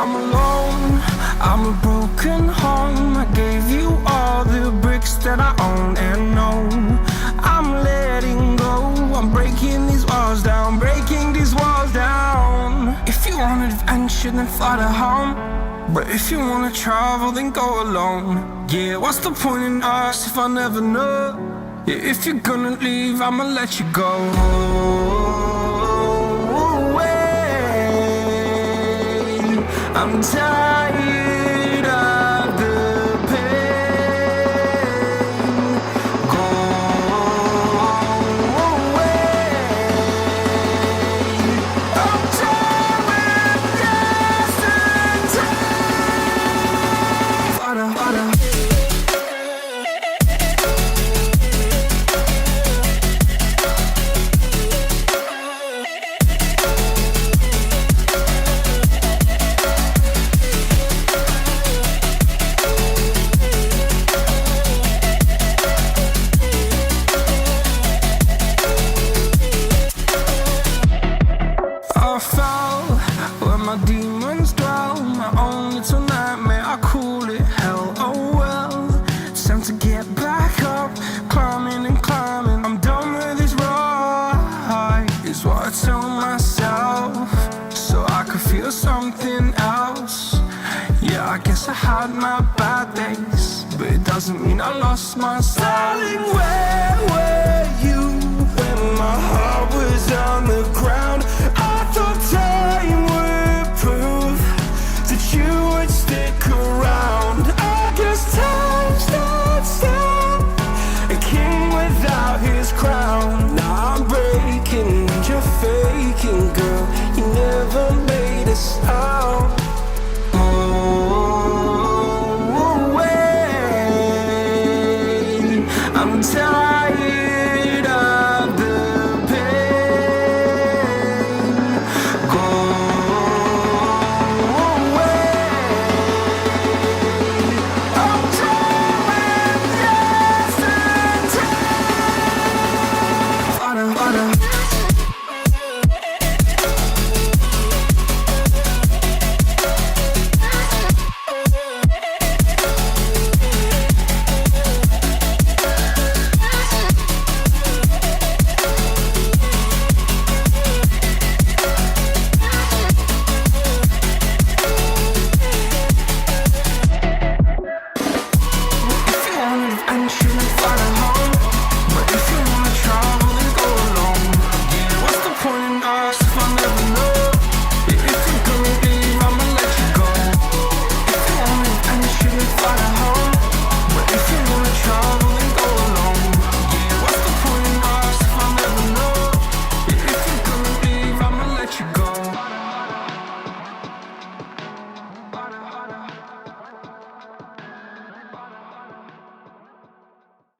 I'm alone, I'm a broken home. I gave you all the bricks that I own and know. I'm letting go, I'm breaking these walls down, breaking these walls down. If you want adventure, then fly to home. But if you wanna travel, then go alone. Yeah, what's the point in us if I never know? Yeah, if you're gonna leave, I'ma let you go. I'm tired of the pain. Go away. I'm tired of yesterday. Fada, fada. I fell where my demons dwell. My own little nightmare, I call it hell. Oh well, it's time to get back up, climbing and climbing. I'm done with this ride, is what I tell myself, so I could feel something else. Yeah, I guess I had my bad days, but it doesn't mean I lost my style. Darling, where were you when my heart was on the ground? I thought time would prove that you would stick around. I guess time stands still, a king without his crown. Now I'm breaking and you're faking, girl. You never made a sound. Oh, wait, I'm tired.